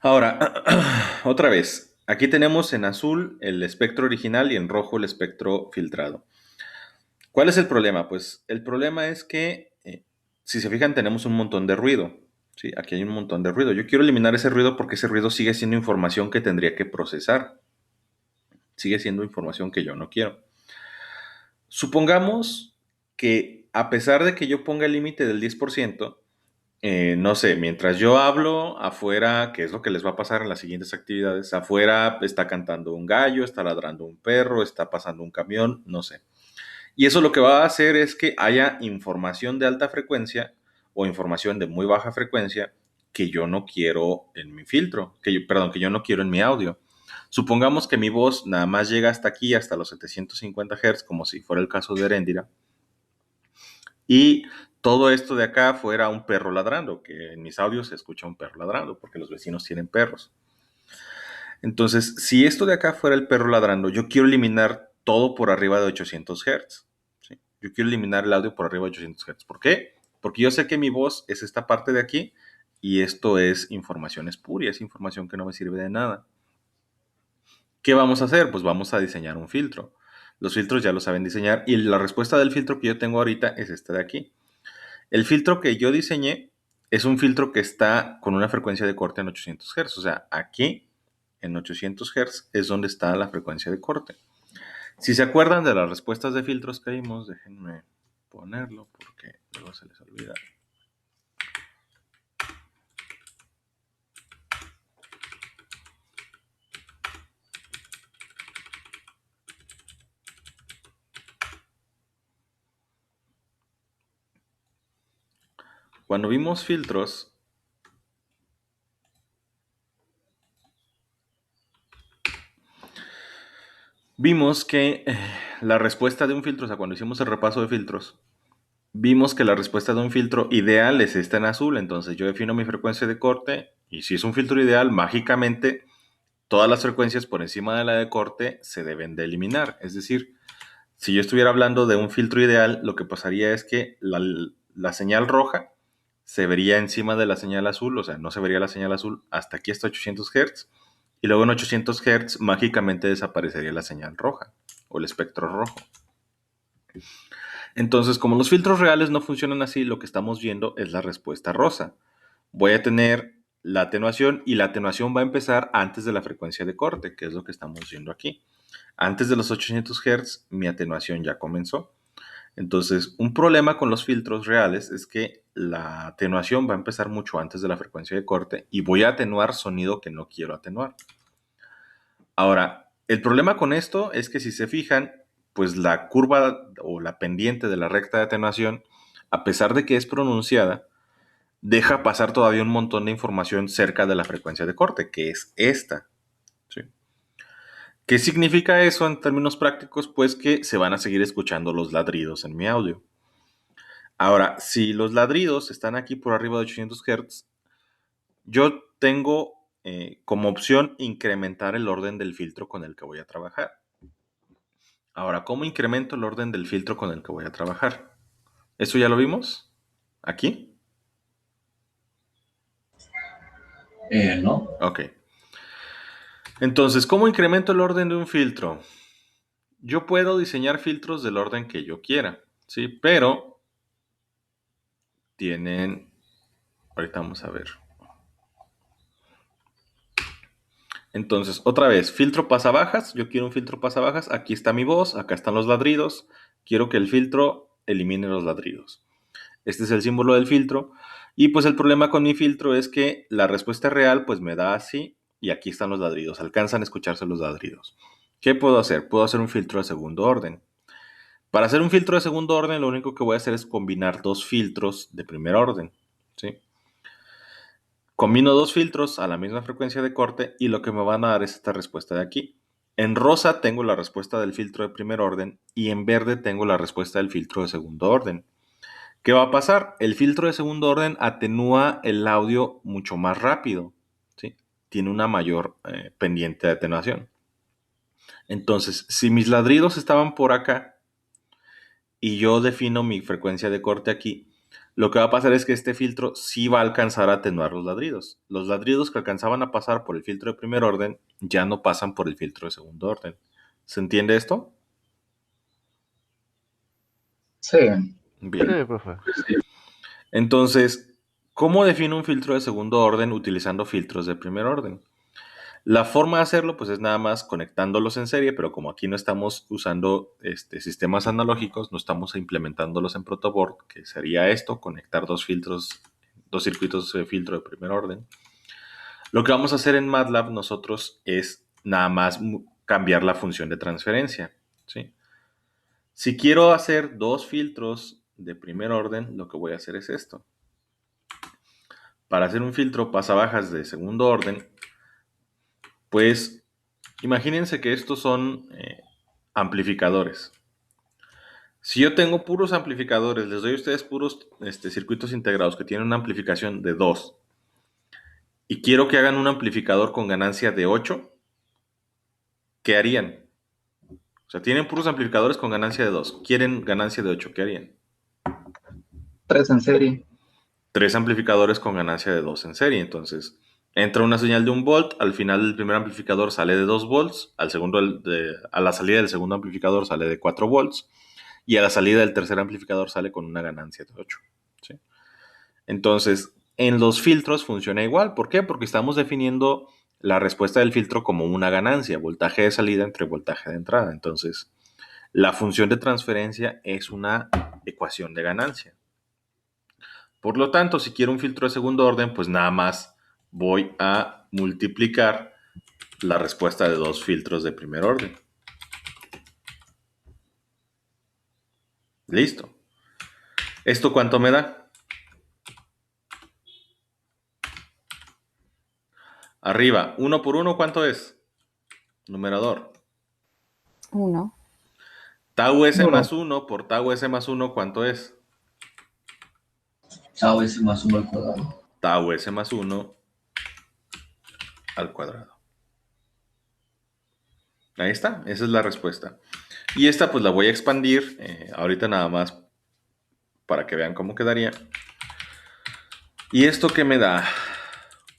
Ahora, otra vez, aquí tenemos en azul el espectro original y en rojo el espectro filtrado. ¿Cuál es el problema? Pues el problema es que, si se fijan, tenemos un montón de ruido. ¿Sí? Aquí hay un montón de ruido. Yo quiero eliminar ese ruido porque ese ruido sigue siendo información que tendría que procesar. Sigue siendo información que yo no quiero. Supongamos que a pesar de que yo ponga el límite del 10%, no sé, mientras yo hablo afuera, que es lo que les va a pasar en las siguientes actividades, afuera está cantando un gallo, está ladrando un perro, está pasando un camión, no sé. Y eso lo que va a hacer es que haya información de alta frecuencia o información de muy baja frecuencia que yo no quiero en mi filtro, perdón, que yo no quiero en mi audio. Supongamos que mi voz nada más llega hasta aquí, hasta los 750 Hz, como si fuera el caso de Heréndira, y todo esto de acá fuera un perro ladrando, que en mis audios se escucha un perro ladrando, porque los vecinos tienen perros. Entonces, si esto de acá fuera el perro ladrando, yo quiero eliminar todo por arriba de 800 Hz. ¿Sí? Yo quiero eliminar el audio por arriba de 800 Hz. ¿Por qué? Porque yo sé que mi voz es esta parte de aquí y esto es información espuria, es información que no me sirve de nada. ¿Qué vamos a hacer? Pues vamos a diseñar un filtro. Los filtros ya lo saben diseñar y la respuesta del filtro que yo tengo ahorita es este de aquí. El filtro que yo diseñé es un filtro que está con una frecuencia de corte en 800 Hz. O sea, aquí en 800 Hz es donde está la frecuencia de corte. Si se acuerdan de las respuestas de filtros que vimos, déjenme ponerlo porque luego se les olvida. Cuando vimos filtros, vimos que la respuesta de un filtro, o sea, cuando hicimos el repaso de filtros, vimos que la respuesta de un filtro ideal es esta en azul. Entonces yo defino mi frecuencia de corte y si es un filtro ideal, mágicamente todas las frecuencias por encima de la de corte se deben de eliminar. Es decir, si yo estuviera hablando de un filtro ideal, lo que pasaría es que la señal roja se vería encima de la señal azul, o sea, no se vería la señal azul hasta aquí, hasta 800 Hz, y luego en 800 Hz mágicamente desaparecería la señal roja o el espectro rojo. Entonces, como los filtros reales no funcionan así, lo que estamos viendo es la respuesta rosa. Voy a tener la atenuación y la atenuación va a empezar antes de la frecuencia de corte, que es lo que estamos viendo aquí. Antes de los 800 Hz, mi atenuación ya comenzó. Entonces, un problema con los filtros reales es que la atenuación va a empezar mucho antes de la frecuencia de corte y voy a atenuar sonido que no quiero atenuar. Ahora, el problema con esto es que si se fijan, pues la curva o la pendiente de la recta de atenuación, a pesar de que es pronunciada, deja pasar todavía un montón de información cerca de la frecuencia de corte, que es esta. ¿Sí? ¿Qué significa eso en términos prácticos? Pues que se van a seguir escuchando los ladridos en mi audio. Ahora, si los ladridos están aquí por arriba de 800 Hz, yo tengo como opción incrementar el orden del filtro con el que voy a trabajar. Ahora, ¿cómo incremento el orden del filtro con el que voy a trabajar? ¿Eso ya lo vimos? ¿Aquí? No. Ok. Entonces, ¿cómo incremento el orden de un filtro? Yo puedo diseñar filtros del orden que yo quiera, ¿sí? Pero tienen... Ahorita vamos a ver. Entonces, otra vez, filtro pasabajas. Yo quiero un filtro pasabajas. Aquí está mi voz, acá están los ladridos. Quiero que el filtro elimine los ladridos. Este es el símbolo del filtro. Y pues el problema con mi filtro es que la respuesta real pues me da así y aquí están los ladridos. Alcanzan a escucharse los ladridos. ¿Qué puedo hacer? Puedo hacer un filtro de segundo orden. Para hacer un filtro de segundo orden, lo único que voy a hacer es combinar dos filtros de primer orden. ¿Sí? Combino dos filtros a la misma frecuencia de corte y lo que me van a dar es esta respuesta de aquí. En rosa tengo la respuesta del filtro de primer orden y en verde tengo la respuesta del filtro de segundo orden. ¿Qué va a pasar? El filtro de segundo orden atenúa el audio mucho más rápido. ¿Sí? Tiene una mayor pendiente de atenuación. Entonces, si mis ladridos estaban por acá y yo defino mi frecuencia de corte aquí, lo que va a pasar es que este filtro sí va a alcanzar a atenuar los ladridos. Los ladridos que alcanzaban a pasar por el filtro de primer orden ya no pasan por el filtro de segundo orden. ¿Se entiende esto? Sí. Bien. Sí, profe. Entonces, ¿cómo defino un filtro de segundo orden utilizando filtros de primer orden? La forma de hacerlo, pues es nada más conectándolos en serie, pero como aquí no estamos usando sistemas analógicos, no estamos implementándolos en protoboard, que sería esto, conectar dos circuitos de filtro de primer orden. Lo que vamos a hacer en MATLAB nosotros es nada más cambiar la función de transferencia, ¿sí? Si quiero hacer dos filtros de primer orden, lo que voy a hacer es esto. Para hacer un filtro pasabajas de segundo orden, pues imagínense que estos son amplificadores. Si yo tengo puros amplificadores, les doy a ustedes puros circuitos integrados que tienen una amplificación de 2 y quiero que hagan un amplificador con ganancia de 8, ¿qué harían? O sea, tienen puros amplificadores con ganancia de 2, quieren ganancia de 8, ¿qué harían? 3 en serie. 3 amplificadores con ganancia de 2 en serie, entonces entra una señal de 1 volt, al final el primer amplificador sale de 2 volts, a la salida del segundo amplificador sale de 4 volts, y a la salida del tercer amplificador sale con una ganancia de 8. ¿Sí? Entonces, en los filtros funciona igual. ¿Por qué? Porque estamos definiendo la respuesta del filtro como una ganancia, voltaje de salida entre voltaje de entrada. Entonces, la función de transferencia es una ecuación de ganancia. Por lo tanto, si quiero un filtro de segundo orden, pues nada más voy a multiplicar la respuesta de dos filtros de primer orden. Listo. ¿Esto cuánto me da? Arriba, 1 por 1, ¿cuánto es? Numerador. 1. Tau S Uno. más 1 por tau S más 1, ¿cuánto es? Tau S más 1 al cuadrado. Tau S más 1 al cuadrado. Ahí está, esa es la respuesta. Y esta pues la voy a expandir ahorita nada más para que vean cómo quedaría. ¿Y esto qué me da?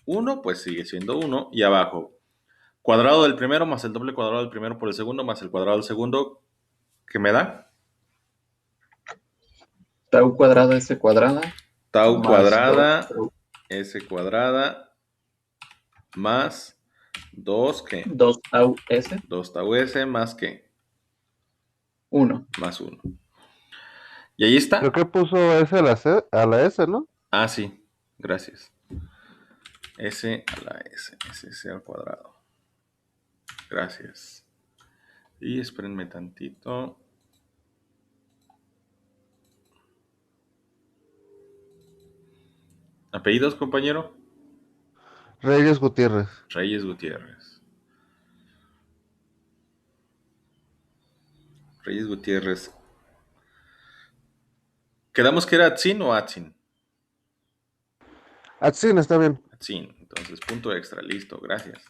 1, pues sigue siendo 1. Y abajo, cuadrado del primero más el doble cuadrado del primero por el segundo más el cuadrado del segundo, ¿qué me da? Tau cuadrada S cuadrada. Tau más cuadrada, dos- S cuadrada, más 2, ¿qué? 2 tau S. 2 tau S más ¿qué? 1. Más 1. Y ahí está. Creo que puso S a la S, ¿no? Ah, sí. Gracias. S a la S. S al cuadrado. Gracias. Y espérenme tantito. ¿Apellidos, compañero? Reyes Gutiérrez. Reyes Gutiérrez. Reyes Gutiérrez. ¿Quedamos que era Atzin o Atzin? Atsin, está bien. Atzin. Entonces, punto extra. Listo, gracias.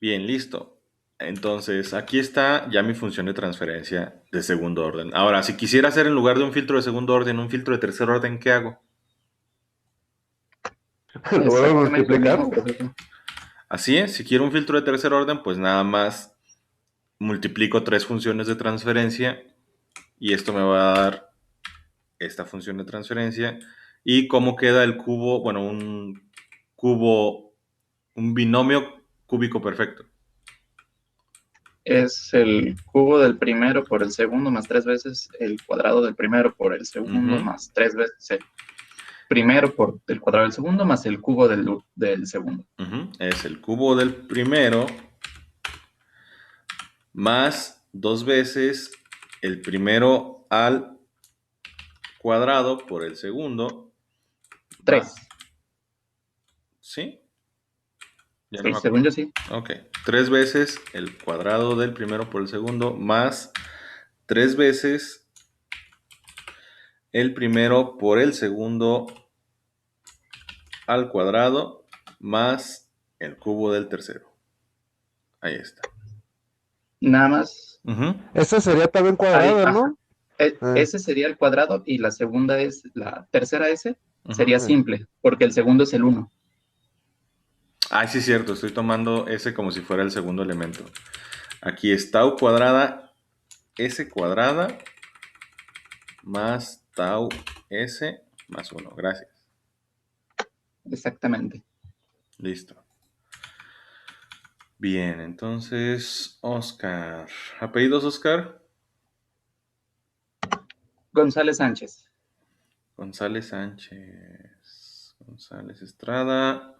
Bien, listo. Entonces, aquí está ya mi función de transferencia de segundo orden. Ahora, si quisiera hacer en lugar de un filtro de segundo orden, un filtro de tercer orden, ¿qué hago? ¿Lo vuelvo a Exactamente el multiplicar? mismo proceso. Así es, si quiero un filtro de tercer orden, pues nada más multiplico 3 funciones de transferencia y esto me va a dar esta función de transferencia. ¿Y cómo queda el cubo? Bueno, un binomio cúbico perfecto. Es el cubo del primero por el segundo más 3 veces el cuadrado del primero por el segundo Ujú. más 3 veces el primero por el cuadrado del segundo más el cubo del segundo. Es el cubo del primero más 2 veces el primero al cuadrado por el segundo. 3. más- ¿Sí? Ya no Sí, me según acuerdo. yo sí. Ok, 3 veces el cuadrado del primero por el segundo más 3 veces el primero por el segundo al cuadrado más el cubo del tercero. Ahí está. Nada más. Ujú. Esa sería también cuadrada, Ahí, ¿no? Ese sería el cuadrado y la tercera S sería Ujú. simple, porque el segundo es el 1. Ah, sí es cierto, estoy tomando ese como si fuera el segundo elemento. Aquí es tau cuadrada, S cuadrada, más tau S más 1. Gracias. Exactamente. Listo. Bien, entonces, Oscar. ¿Apellidos, Oscar? González Sánchez. González Sánchez. González Estrada.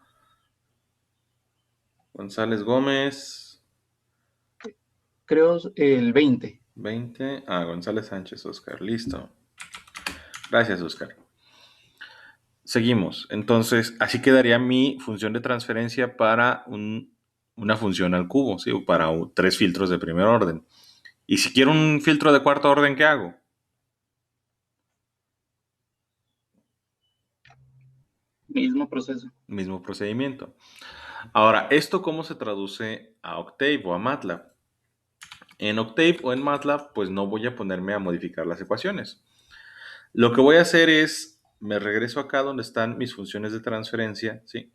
González Gómez. Creo el 20. 20. Ah, González Sánchez, Oscar. Listo. Gracias, Oscar. Seguimos. Entonces, así quedaría mi función de transferencia para una función al cubo, ¿sí? O para 3 filtros de primer orden. Y si quiero un filtro de cuarto orden, ¿qué hago? Mismo proceso. Mismo procedimiento. Ahora, ¿esto cómo se traduce a Octave o a MATLAB? En Octave o en MATLAB, pues no voy a ponerme a modificar las ecuaciones. Lo que voy a hacer es, me regreso acá donde están mis funciones de transferencia, ¿sí?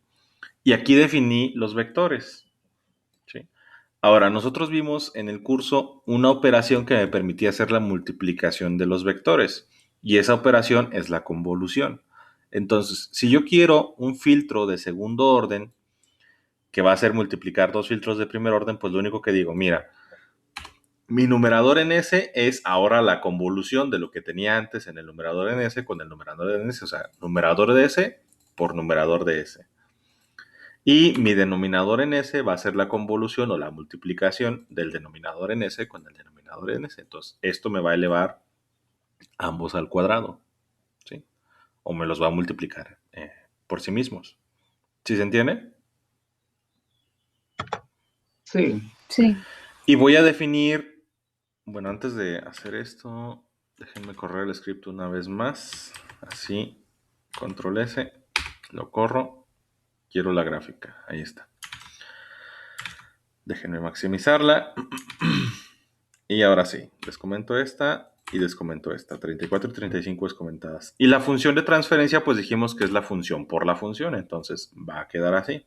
Y aquí definí los vectores, ¿sí? Ahora, nosotros vimos en el curso una operación que me permitía hacer la multiplicación de los vectores, y esa operación es la convolución. Entonces, si yo quiero un filtro de segundo orden, que va a ser multiplicar dos filtros de primer orden, pues lo único que digo, mira, mi numerador en S es ahora la convolución de lo que tenía antes en el numerador en S con el numerador en S, o sea, numerador de S por numerador de S. Y mi denominador en S va a ser la convolución o la multiplicación del denominador en S con el denominador en S. Entonces, esto me va a elevar ambos al cuadrado, ¿sí? O me los va a multiplicar por sí mismos. ¿Sí se entiende? Sí. Sí. Y voy a definir, bueno, antes de hacer esto, déjenme correr el script una vez más. Así, control S, lo corro. Quiero la gráfica, ahí está. Déjenme maximizarla. Y ahora sí, descomento esta y descomento esta. 34 y 35 descomentadas. Y la función de transferencia, pues dijimos que es la función por la función, entonces va a quedar así.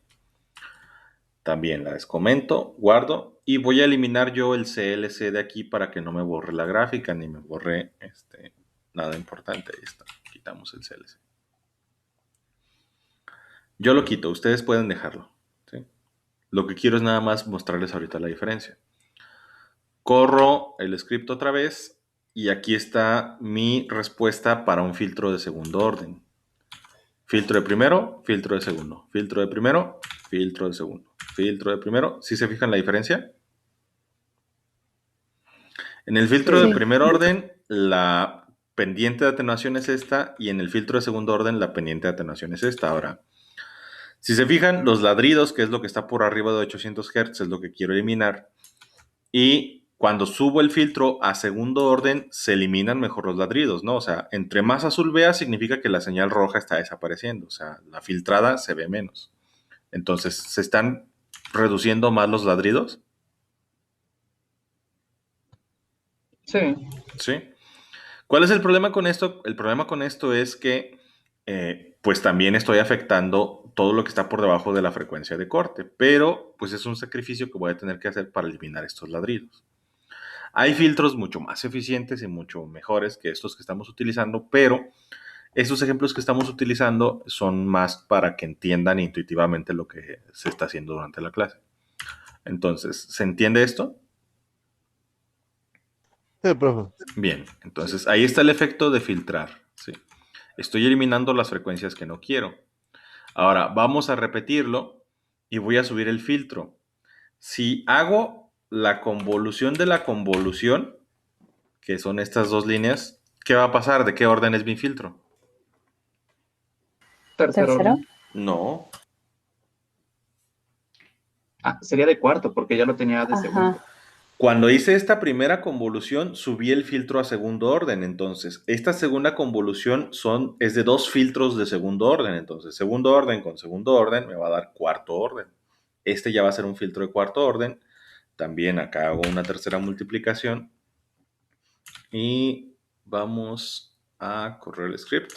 También la descomento, guardo y voy a eliminar yo el CLC de aquí para que no me borre la gráfica ni me borre nada importante. Ahí está, quitamos el CLC. Yo lo quito, ustedes pueden dejarlo, ¿sí? Lo que quiero es nada más mostrarles ahorita la diferencia. Corro el script otra vez y aquí está mi respuesta para un filtro de segundo orden. Filtro de primero, filtro de segundo. Filtro de primero, filtro de segundo. Filtro de primero. ¿Sí se fijan la diferencia? En el filtro Sí. de primer orden, la pendiente de atenuación es esta y en el filtro de segundo orden, la pendiente de atenuación es esta. Ahora, si se fijan, los ladridos, que es lo que está por arriba de 800 Hz, es lo que quiero eliminar. Y cuando subo el filtro a segundo orden, se eliminan mejor los ladridos, ¿no? O sea, entre más azul vea, significa que la señal roja está desapareciendo. O sea, la filtrada se ve menos. Entonces, ¿se están reduciendo más los ladridos? Sí. Sí. ¿Cuál es el problema con esto? El problema con esto es que pues también estoy afectando todo lo que está por debajo de la frecuencia de corte, pero pues es un sacrificio que voy a tener que hacer para eliminar estos ladridos. Hay filtros mucho más eficientes y mucho mejores que estos que estamos utilizando, pero estos ejemplos que estamos utilizando son más para que entiendan intuitivamente lo que se está haciendo durante la clase. Entonces, ¿se entiende esto? Sí, profe. Bien, entonces ahí está el efecto de filtrar, ¿sí? Estoy eliminando las frecuencias que no quiero. Ahora, vamos a repetirlo y voy a subir el filtro. Si hago la convolución de la convolución, que son estas dos líneas, ¿qué va a pasar? ¿De qué orden es mi filtro? Tercer ¿Tercero? orden. No. Ah, sería de cuarto porque ya lo tenía de segundo. Ajá. Cuando hice esta primera convolución, subí el filtro a segundo orden. Entonces, esta segunda convolución es de dos filtros de segundo orden. Entonces, segundo orden con segundo orden me va a dar cuarto orden. Este ya va a ser un filtro de cuarto orden. También acá hago una tercera multiplicación y vamos a correr el script.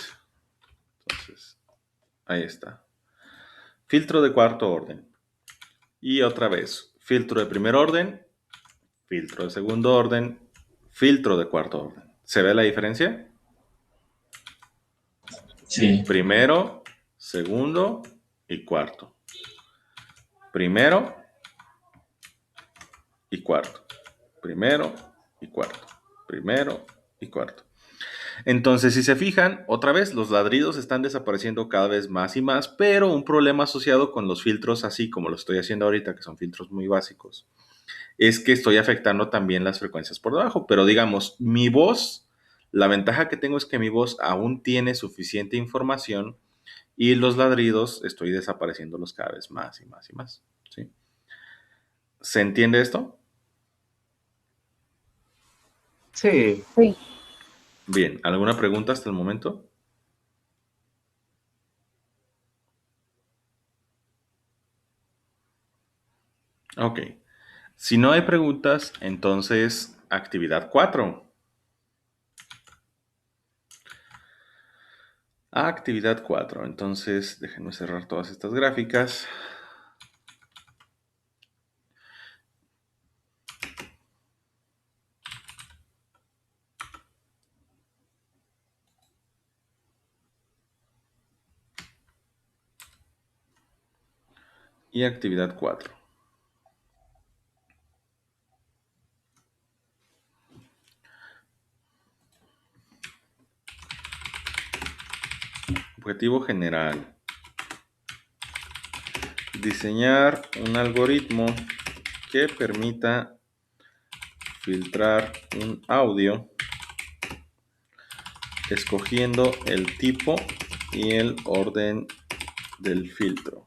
Entonces, ahí está. Filtro de cuarto orden. Y otra vez, filtro de primer orden, filtro de segundo orden, filtro de cuarto orden. ¿Se ve la diferencia? Sí. Primero, segundo y cuarto. Primero y cuarto. Primero y cuarto. Primero y cuarto. Entonces, si se fijan, otra vez los ladridos están desapareciendo cada vez más y más, pero un problema asociado con los filtros, así como lo estoy haciendo ahorita, que son filtros muy básicos, es que estoy afectando también las frecuencias por debajo. Pero digamos, mi voz, la ventaja que tengo es que mi voz aún tiene suficiente información y los ladridos estoy desapareciéndolos cada vez más y más y más. ¿Sí? ¿Se entiende esto? Sí, Sí. Bien, ¿alguna pregunta hasta el momento? Ok. Si no hay preguntas, entonces actividad 4. Actividad 4. Entonces, déjenme cerrar todas estas gráficas. Y actividad 4. Objetivo general. Diseñar un algoritmo que permita filtrar un audio escogiendo el tipo y el orden del filtro.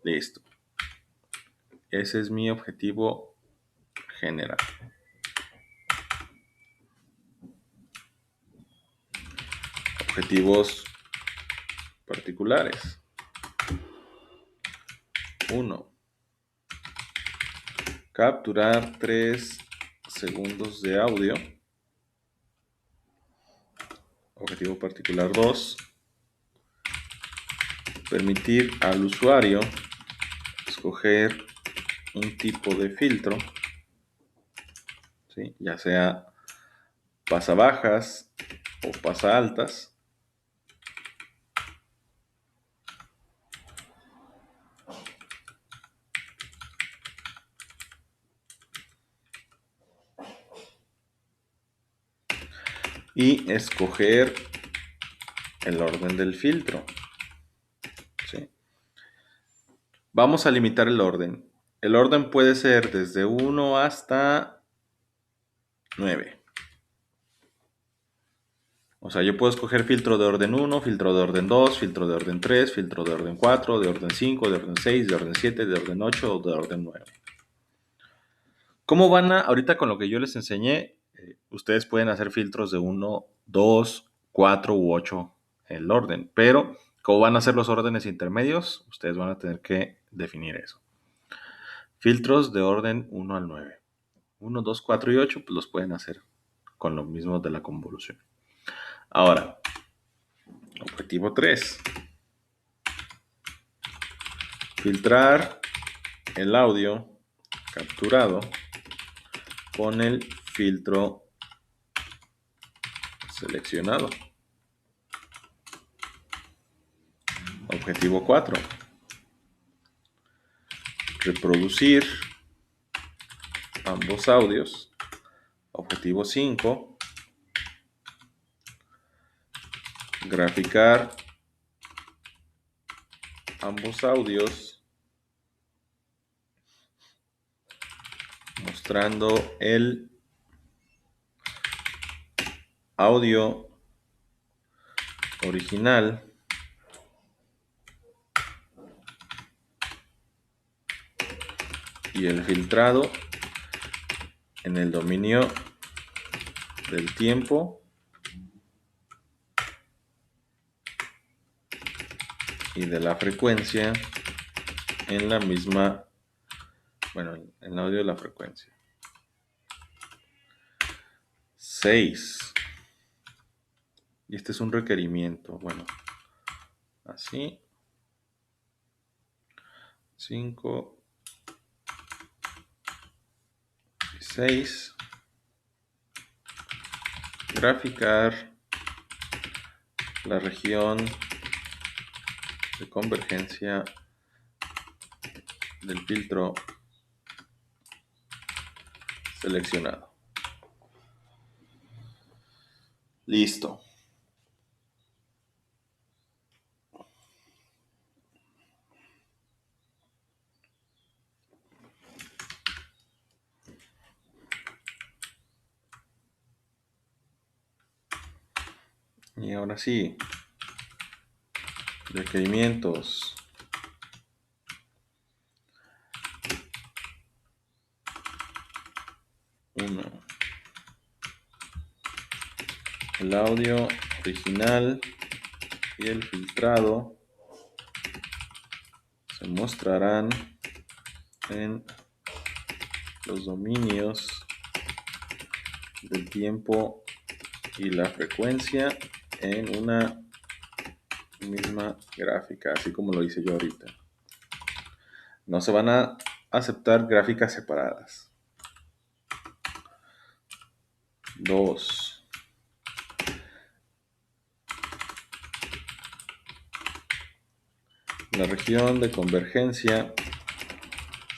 Listo. Ese es mi objetivo general. Objetivos particulares. 1. Capturar 3 segundos de audio. Objetivo particular 2. Permitir al usuario escoger un tipo de filtro, ¿sí? Ya sea pasabajas o pasa altas. Y escoger el orden del filtro. ¿Sí? Vamos a limitar el orden. El orden puede ser desde 1 hasta 9. O sea, yo puedo escoger filtro de orden 1, filtro de orden 2, filtro de orden 3, filtro de orden 4, de orden 5, de orden 6, de orden 7, de orden 8 o de orden 9. ¿Cómo van a, ahorita con lo que yo les enseñé, ustedes pueden hacer filtros de 1, 2, 4 u 8 el orden, pero ¿cómo van a ser los órdenes intermedios? Ustedes van a tener que definir eso. Filtros de orden 1 al 9. 1, 2, 4 y 8 pues los pueden hacer con lo mismo de la convolución. Ahora, objetivo 3. Filtrar el audio capturado con el filtro seleccionado. Objetivo 4. Reproducir ambos audios. Objetivo 5. Graficar ambos audios mostrando el audio original y el filtrado en el dominio del tiempo y de la frecuencia en la misma, bueno, en el audio de la frecuencia. 6. Y este es un requerimiento. Bueno, así. 5 y 6. Graficar la región de convergencia del filtro seleccionado. Listo. Y ahora sí, requerimientos. Uno. El audio original y el filtrado se mostrarán en los dominios del tiempo y la frecuencia en una misma gráfica, así como lo hice yo ahorita. No se van a aceptar gráficas separadas. 2. La región de convergencia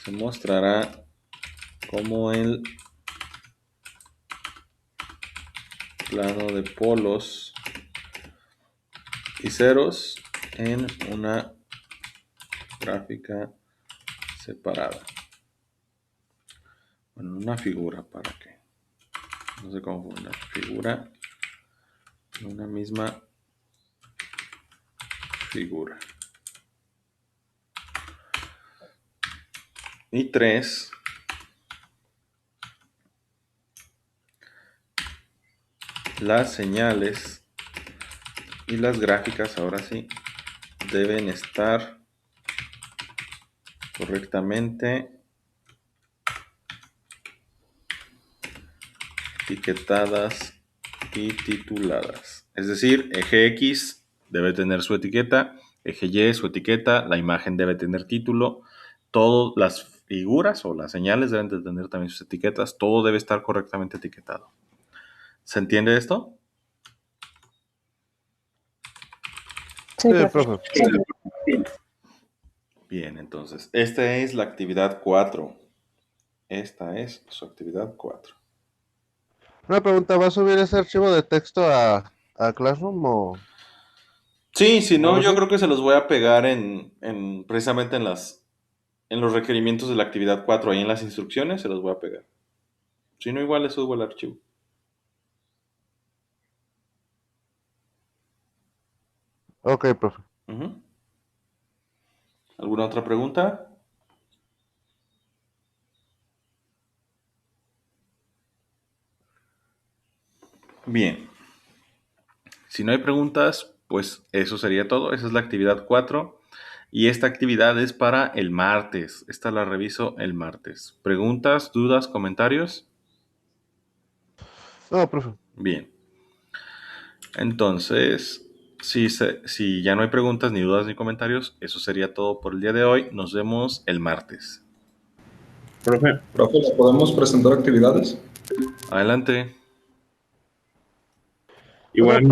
se mostrará como el plano de polos y ceros en una gráfica separada. Bueno, una figura para que no se confunda. Figura en una misma figura. Y 3. Las señales y las gráficas ahora sí deben estar correctamente etiquetadas y tituladas. Es decir, eje X debe tener su etiqueta, eje Y su etiqueta, la imagen debe tener título, todas las figuras o las señales deben de tener también sus etiquetas, todo debe estar correctamente etiquetado. ¿Se entiende esto? Sí, profe. Bien, entonces, esta es la actividad 4. Esta es su actividad 4. Una pregunta, ¿va a subir ese archivo de texto a Classroom o...? Sí, si no, ¿Algo yo así? creo que se los voy a pegar precisamente en los requerimientos de la actividad 4, ahí en las instrucciones se los voy a pegar. Si no, igual les subo el archivo. Ok, profe. Ujú. ¿Alguna otra pregunta? Bien. Si no hay preguntas, pues eso sería todo. Esa es la actividad 4. Y esta actividad es para el martes. Esta la reviso el martes. ¿Preguntas, dudas, comentarios? No, profe. Bien. Entonces, si ya no hay preguntas, ni dudas, ni comentarios, eso sería todo por el día de hoy. Nos vemos el martes. Profe, Profe, ¿le podemos presentar actividades? Adelante. igual